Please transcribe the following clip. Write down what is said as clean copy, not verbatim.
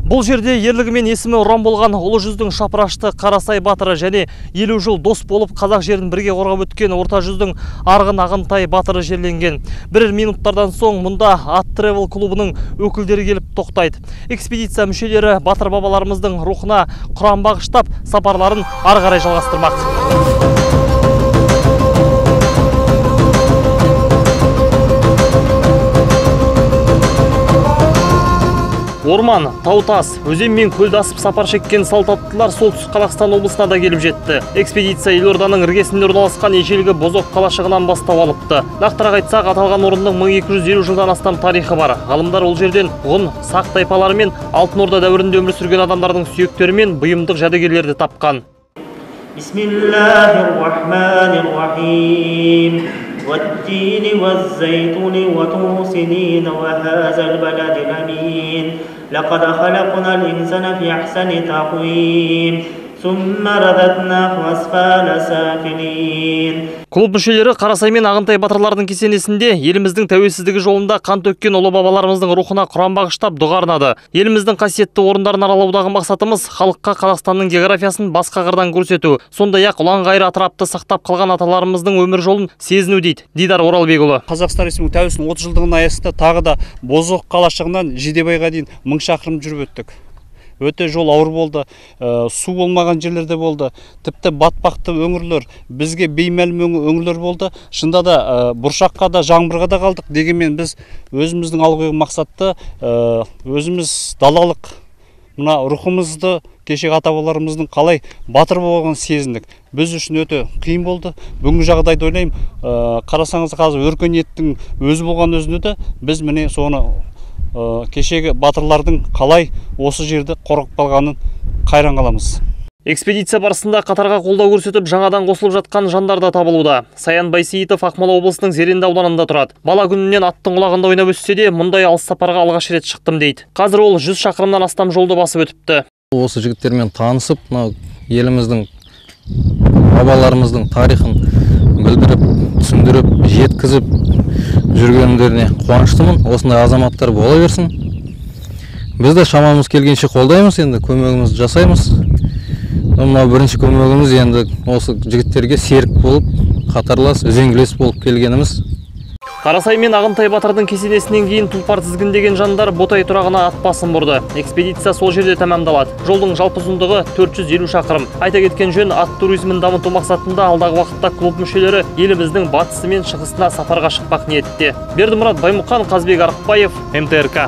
Бұл жерде ерлігімен есімі ұран болған ұлы жүздің шапырашты Қарасай батыры және 50 жыл дос болып қазақ жерін бірге қорғап өткен орта жүздің Арғын Ағынтай батыры жерленген. Бірер минуттардан соң мұнда ат тревел клубының өкілдері келіп тоқтайды. Экспедиция мүшелері батыр бабаларымыздың рухына құран бағыштап сапарларын ары қарай жалғастырмақ. Орман, тау-тас, өзен мен көлді асып сапар шеккен салтаттылар солтүстік Қазақстан облысына да келіп жетті. Экспедиция елорданың іргесінде орналасқан ежелгі Бозоқ қалашығынан бастау алыпты. Нақтырақ айтсақ, аталған орынның 1250 жылдан астам тарихы бар. Ғалымдар ол жерден ғұн, сақ тайпалары мен Алтын Орда дәуірінде өмір сүрген адамдардың сүйектері мен бұйымдық жәдігерлерді тапқан. والتين والزيتون وطور سنين وهذا البلد الأمين لقد خلقنا الإنسان في أحسن تقويم ثم رددناه أسفل سافلين. Клуб мүшелері Қарасай мен Ағынтай батырлардың кесенесінде еліміздің тәуелсіздігі жолында қан төккен ұлы бабаларымыздың рухына құран бағыштап дұға арнады. Еліміздің қасиетті орындарын аралаудағы мақсатымыз халыққа Қазақстанның географиясын басқа қырдан көрсету, сондай-ақ ұлан-ғайыр атырапты сақтап қалған аталарымыздың өмір жолын сезіну дейді Дидар Оралбекұлы. Қазақстан Республикасының тәуелсіздігінің 30 жылдығының аясында тағы да Бозоқ қалашығынан Жидебайға дейін 1000 шақырым жүріп өттік. Өте жол ауыр болды, су болмаған жерлерде болды, тіпті батпақты өңірлер, бізге беймәлім өңірлер болды. Шында да бұршаққа да жаңбырға да қалдық. Дегенмен біз өзіміздің алғы мақсатты өзіміз далалық мына рухымызды кешегі ата-бабаларымыздың қалай батыр болғанын сезіндік. Біз үшін өте қиын болды. Бүгінгі жағдайды ойлаймын, қарасаңыз қазір өркениеттің өзі болған өзінде біз міне соны кешегі батырлардың қалай осы жерді қорғап қалғанын қайран қаламыз. Экспедиция барысында қатарға қолдау көрсетіп, жаңадан қосылып жатқан жандар да табылуда. Саян Байсейітов Ақмола облысының Зеренді ауданында тұрады. Бала күнінен аттың құлағында ойнап өссе де, мұндай алыс сапарға алғаш рет шықтым дейді. Қазір ол 100 шақырымнан астам жолды басып өтіпті. Осы жігіттермен танысып, еліміздің бабаларымыздың тарихын білдіріп, түсіндіріп, жеткізіп жүргендеріне қуаныштымын. Осындай азаматтар бола берсін. Біз де шамамыз келгенше қолдаймыз, енді көмегімізді жасаймыз. Мынау бірінші көмегіміз енді осы жігіттерге серік болып, қатарлас, үзеңгілес болып келгеніміз. Қарасай мен Ағынтай батырдың кесенесінен кейін тұлпар тізгіндеген жандар Ботай тұрағына ат басын бұрды. Экспедиция сол жерде тәмамдалады. Жолдың жалпы ұзындығы 450 шақырым. Айта кеткен жөн, ат туризмін дамыту мақсатында алдағы уақытта клуб мүшелері еліміздің батысы мен шығысына сапарға шықпақ ниетте. Бердімұрат Баймұқан, Қазбек Арықбаев, МТРК.